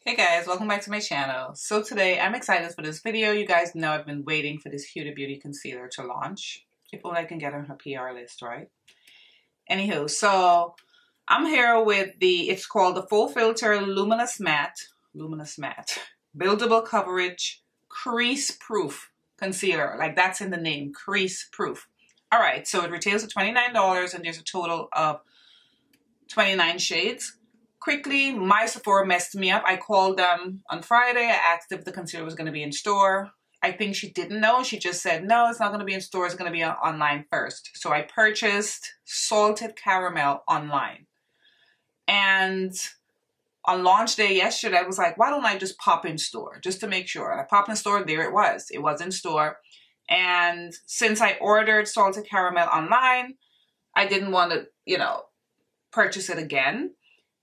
Hey guys, welcome back to my channel. So today I'm excited for this video. You guys know I've been waiting for this Huda Beauty concealer to launch. If only I can get on her PR list, right? Anywho, so I'm here with it's called the FauxFilter Luminous Matte, Buildable Coverage, Crease-proof concealer. Like that's in the name, crease-proof. All right, so it retails at $29 and there's a total of 29 shades. Quickly, my Sephora messed me up. I called them on Friday. I asked if the concealer was going to be in store. I think she didn't know. She just said, no, it's not going to be in store. It's going to be online first. So I purchased Salted Caramel online. And on launch day yesterday, I was like, why don't I just pop in store just to make sure? And I popped in store. There it was. It was in store. And since I ordered Salted Caramel online, I didn't want to, purchase it again.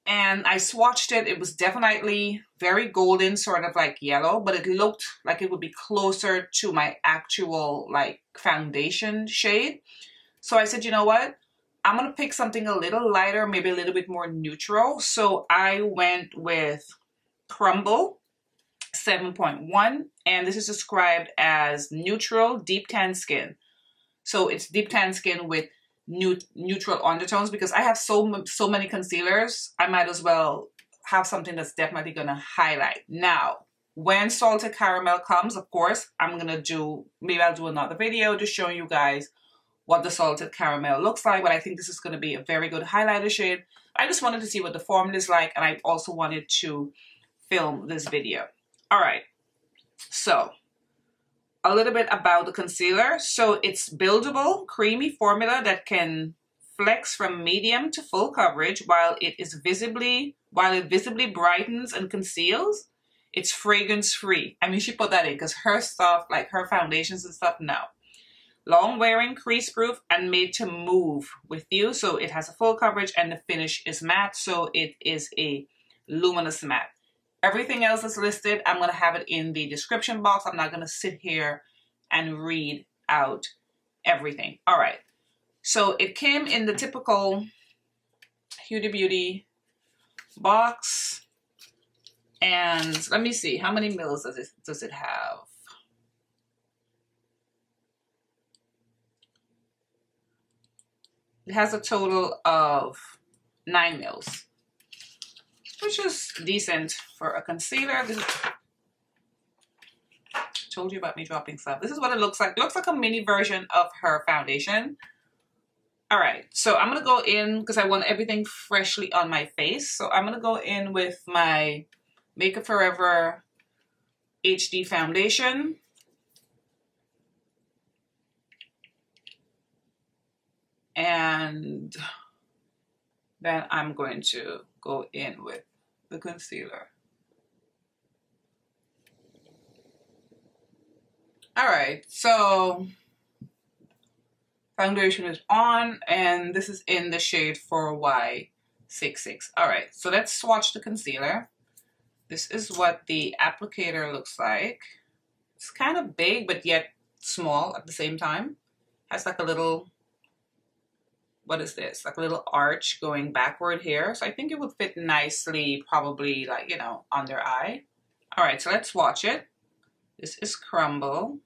And I swatched it. It was definitely very golden, sort of like yellow, but it looked like it would be closer to my actual like foundation shade. So I said, you know what? I'm going to pick something a little lighter, maybe a little bit more neutral. So I went with Crumble 7.1, and this is described as neutral deep tan skin. So it's deep tan skin with neutral undertones, because I have so many concealers. I might as well have something that's definitely going to highlight. Now, when Salted Caramel comes, of course, maybe I'll do another video to show you guys what the Salted Caramel looks like, but I think this is going to be a very good highlighter shade. I just wanted to see what the formula is like, and I also wanted to film this video. All right, so a little bit about the concealer. So it's buildable, creamy formula that can flex from medium to full coverage while it visibly brightens and conceals. It's fragrance free. I mean, she put that in because her stuff, like her foundations and stuff, no. Long wearing, crease proof, and made to move with you. So it has a full coverage and the finish is matte. So it is a luminous matte. Everything else is listed. I'm going to have it in the description box. I'm not going to sit here and read out everything. All right. So it came in the typical Huda Beauty box. And let me see. How many mils does it have? It has a total of 9 mils. Which is decent for a concealer. This is, told you about me dropping stuff. This is what it looks like. It looks like a mini version of her foundation. All right, so I'm gonna go in because I want everything freshly on my face. So I'm gonna go in with my Makeup Forever HD foundation. And then I'm going to go in with the concealer. All right, so foundation is on, and this is in the shade 4Y66. All right, so let's swatch the concealer. This is what the applicator looks like. It's kind of big, but yet small at the same time. Has like a little, what is this? Like a little arch going backward here. So I think it would fit nicely, probably like, under eye. All right, so let's swatch it. This is Crumble.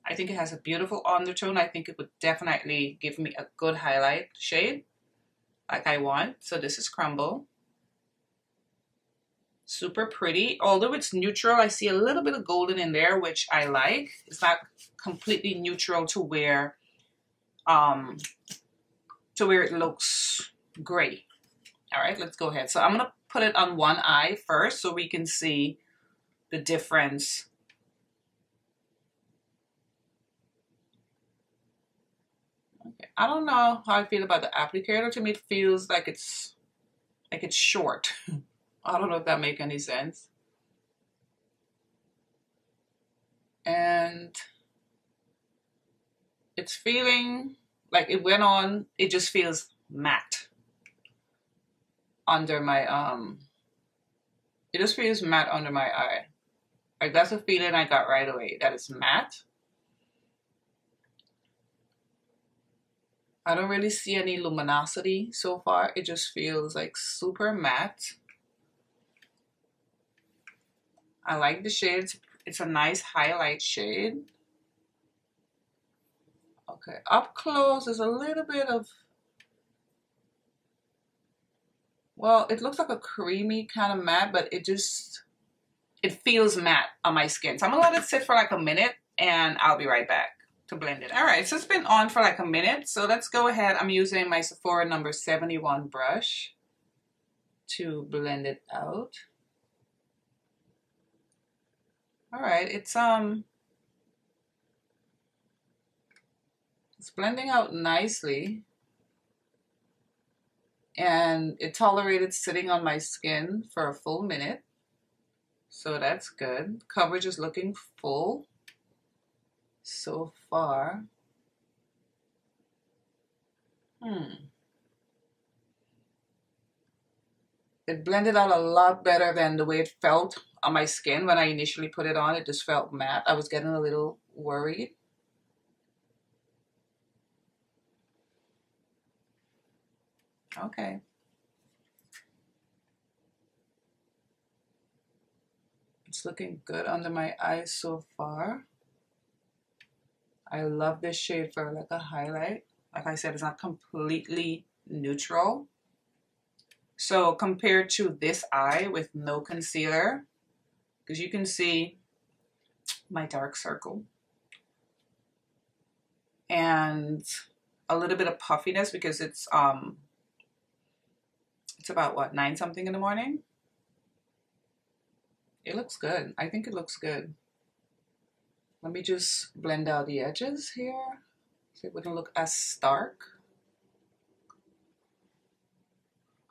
I think it has a beautiful undertone. I think it would definitely give me a good highlight shade like I want. So this is Crumble. Super pretty. Although it's neutral, I see a little bit of golden in there, which I like. It's not completely neutral to where it looks gray. All right, let's go ahead. So I'm gonna put it on one eye first so we can see the difference. Okay, I don't know how I feel about the applicator. To me, it feels like it's short. I don't know if that makes any sense. And it's feeling like it went on, it just feels matte under my, it just feels matte under my eye. Like that's a feeling I got right away, that it's matte. I don't really see any luminosity so far. It just feels like super matte. I like the shade. It's a nice highlight shade. Okay, up close is a little bit of, well, it looks like a creamy kind of matte, but it feels matte on my skin. So I'm gonna let it sit for like a minute and I'll be right back to blend it. All right, so it's been on for like a minute. So let's go ahead. I'm using my Sephora number 71 brush to blend it out. All right, it's blending out nicely, and it tolerated sitting on my skin for a full minute, so that's good. Coverage is looking full so far. It blended out a lot better than the way it felt on my skin when I initially put it on. It just felt matte. I was getting a little worried. Okay. It's looking good under my eyes so far. I love this shade for like a highlight. Like I said, it's not completely neutral. So compared to this eye with no concealer, because you can see my dark circle and a little bit of puffiness because it's about what, 9 something in the morning. It looks good. I think it looks good. Let me just blend out the edges here so it wouldn't look as stark.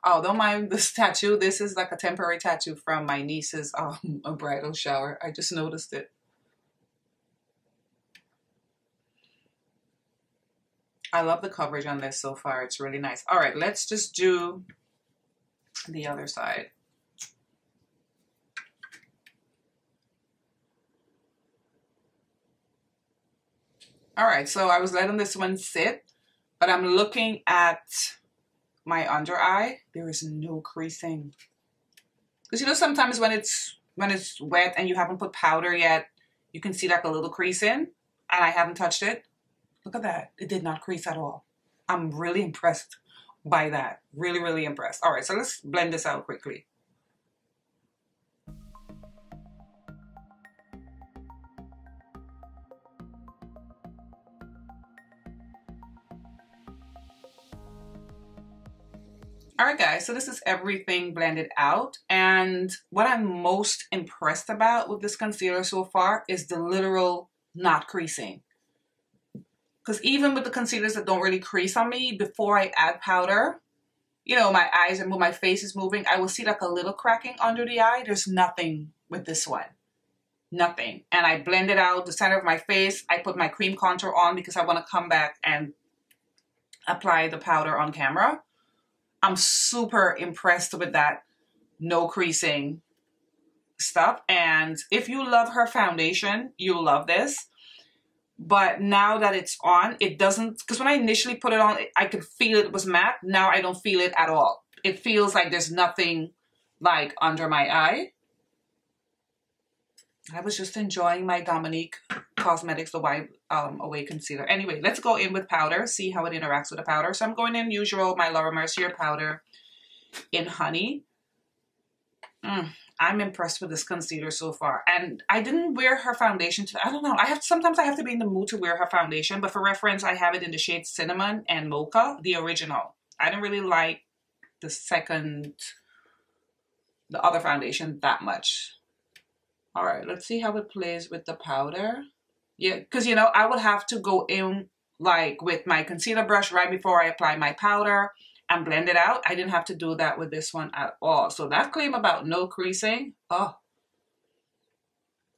Oh, don't mind this tattoo. This is like a temporary tattoo from my niece's a bridal shower. I just noticed it. I love the coverage on this so far. It's really nice. All right, let's just do the other side. All right, so I was letting this one sit, but I'm looking at my under eye. There is no creasing. Because you know, sometimes when it's wet and you haven't put powder yet, you can see like a little crease in, and I haven't touched it. Look at that. It did not crease at all. I'm really impressed by that. Really, really impressed. All right, so let's blend this out quickly. All right, guys, so this is everything blended out. And what I'm most impressed about with this concealer so far is the literal not creasing. Because even with the concealers that don't really crease on me, before I add powder, you know, my eyes and when my face is moving, I will see like a little cracking under the eye. There's nothing with this one. Nothing. And I blended out the center of my face. I put my cream contour on because I want to come back and apply the powder on camera. I'm super impressed with that no creasing stuff. And if you love her foundation, you'll love this. But now that it's on, it doesn't, because when I initially put it on, I could feel it was matte. Now I don't feel it at all. It feels like there's nothing like under my eye. I was just enjoying my Dominique Cosmetics, the Wipe Away Concealer. Anyway, let's go in with powder, see how it interacts with the powder. So I'm going in usual, my Laura Mercier powder in Honey. I'm impressed with this concealer so far. And I didn't wear her foundation today. I don't know. Sometimes I have to be in the mood to wear her foundation. But for reference, I have it in the shade Cinnamon and Mocha, the original. I didn't really like the other foundation that much. All right, let's see how it plays with the powder. Yeah, because, you know, I would have to go in like with my concealer brush right before I apply my powder and blend it out. I didn't have to do that with this one at all. So that claim about no creasing, oh,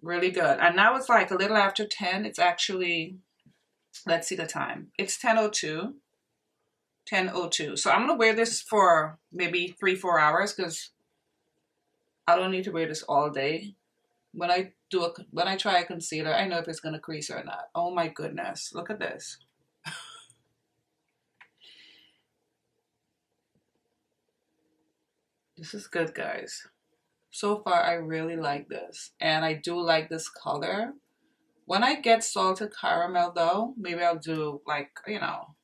really good. And now it's like a little after 10. It's actually, let's see the time. It's 10:02. 10:02. So I'm going to wear this for maybe 3-4 hours because I don't need to wear this all day. When I try a concealer, I know if it's going to crease or not. Oh my goodness. Look at this. This is good, guys. So far, I really like this. And I do like this color. When I get salted caramel though, maybe I'll do like, you know,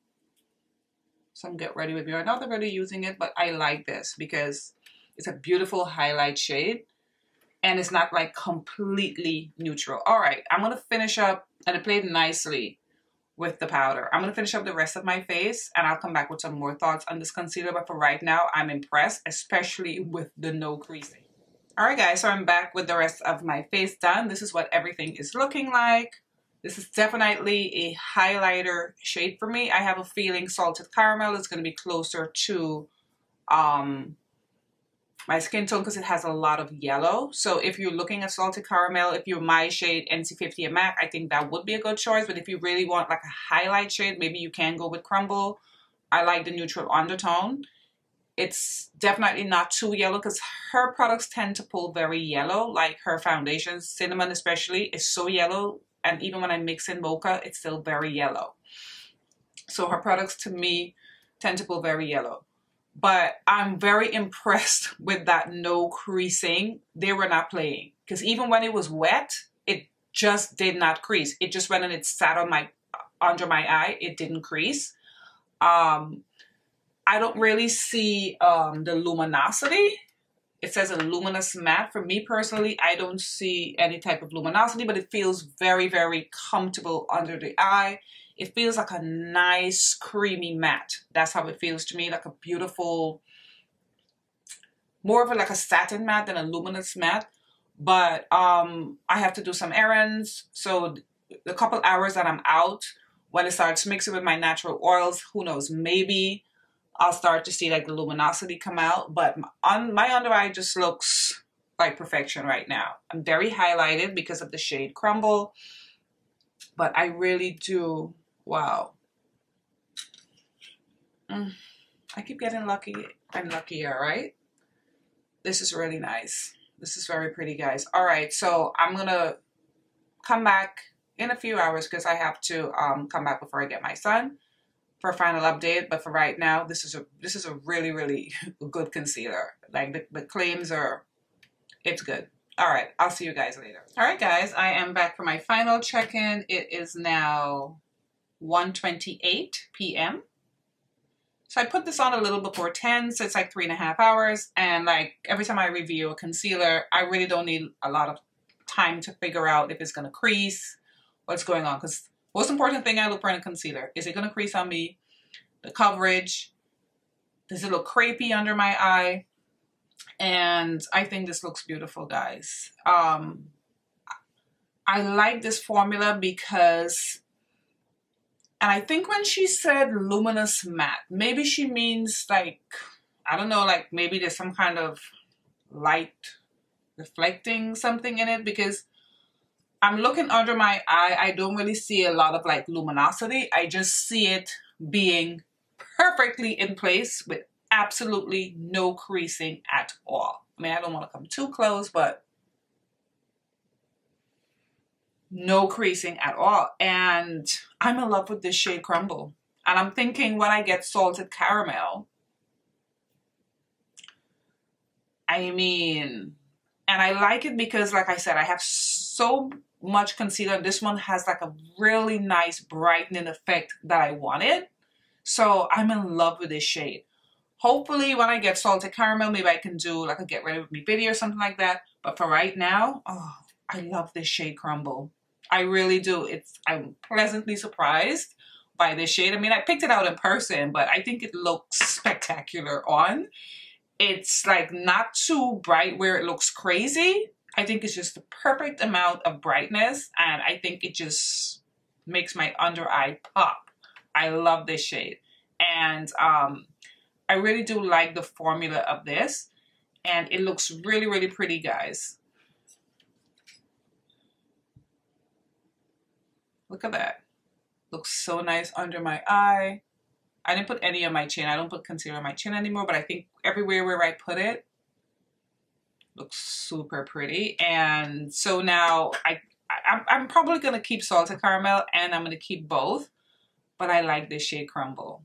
some get ready with me. I'm not really using it, but I like this because it's a beautiful highlight shade and it's not like completely neutral. All right, I'm gonna finish up, and it played nicely with the powder. I'm gonna finish up the rest of my face and I'll come back with some more thoughts on this concealer. But for right now, I'm impressed, especially with the no creasing. All right, guys, so I'm back with the rest of my face done. This is what everything is looking like. This is definitely a highlighter shade for me. I have a feeling salted caramel is going to be closer to my skin tone because it has a lot of yellow. So if you're looking at salted caramel, if you're my shade NC50 and MAC, I think that would be a good choice. But if you really want like a highlight shade, maybe you can go with Crumble. I like the neutral undertone. It's definitely not too yellow because her products tend to pull very yellow, like her foundations, Cinnamon especially, is so yellow. And even when I mix in mocha, it's still very yellow. So her products to me tend to pull very yellow. But I'm very impressed with that no creasing. They were not playing. Because even when it was wet, it just did not crease. It just went and it sat on under my eye. It didn't crease. I don't really see the luminosity. It says a luminous matte. For me personally, I don't see any type of luminosity, but it feels very, very comfortable under the eye. It feels like a nice creamy matte. That's how it feels to me, like a beautiful, more of like a satin matte than a luminous matte. But I have to do some errands. So the couple hours that I'm out, when it starts mixing with my natural oils, who knows, maybe I'll start to see like the luminosity come out, but my under eye just looks like perfection right now. I'm very highlighted because of the shade Crumble, but I really do, wow. I keep getting lucky and luckier, right? This is really nice. This is very pretty, guys. All right, so I'm gonna come back in a few hours because I have to come back before I get my son for a final update. But for right now, this is a really, really good concealer. Like the claims are, it's good. All right, I'll see you guys later. All right, guys, I am back for my final check-in. It is now 1:28 p.m. So I put this on a little before 10, so it's like 3.5 hours. And like every time I review a concealer, I really don't need a lot of time to figure out if it's gonna crease, what's going on. Because most important thing I look for in a concealer, is it gonna crease on me? The coverage, does it look crepey under my eye? And I think this looks beautiful, guys. I like this formula because, and I think when she said luminous matte, maybe she means like, I don't know, like maybe there's some kind of light reflecting something in it, because I'm looking under my eye. I don't really see a lot of like luminosity. I just see it being perfectly in place with absolutely no creasing at all. I mean, I don't want to come too close, but no creasing at all. And I'm in love with this shade Crumble. And I'm thinking when I get salted caramel, I mean, and I like it because, like I said, I have so much concealer. This one has like a really nice brightening effect that I wanted. So I'm in love with this shade. Hopefully when I get salted caramel, maybe I can do like a get ready with me video or something like that. But for right now, oh, I love this shade Crumble. I really do. I'm pleasantly surprised by this shade. I mean, I picked it out in person, but I think it looks spectacular on. It's like not too bright where it looks crazy. I think it's just the perfect amount of brightness, and I think it just makes my under eye pop. I love this shade. And I really do like the formula of this, and it looks really, really pretty, guys. Look at that. Looks so nice under my eye. I didn't put any on my chin. I don't put concealer on my chin anymore, but I think everywhere where I put it looks super pretty. And so now I'm probably going to keep salted caramel, and I'm going to keep both, but I like this shade Crumble.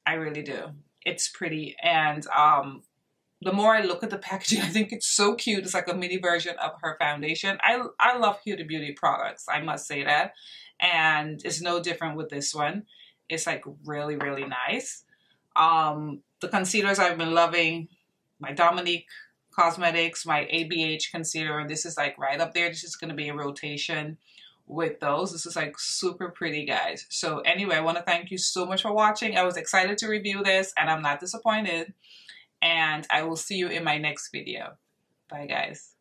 I really do. It's pretty. And the more I look at the packaging, I think it's so cute. It's like a mini version of her foundation. I love Huda Beauty products, I must say that. And it's no different with this one. It's like really, really nice. The concealers I've been loving, my Dominique Cosmetics, my ABH concealer, and this is like right up there. This is going to be a rotation with those. This is like super pretty, guys. So anyway, I want to thank you so much for watching. I was excited to review this and I'm not disappointed. And I will see you in my next video. Bye, guys.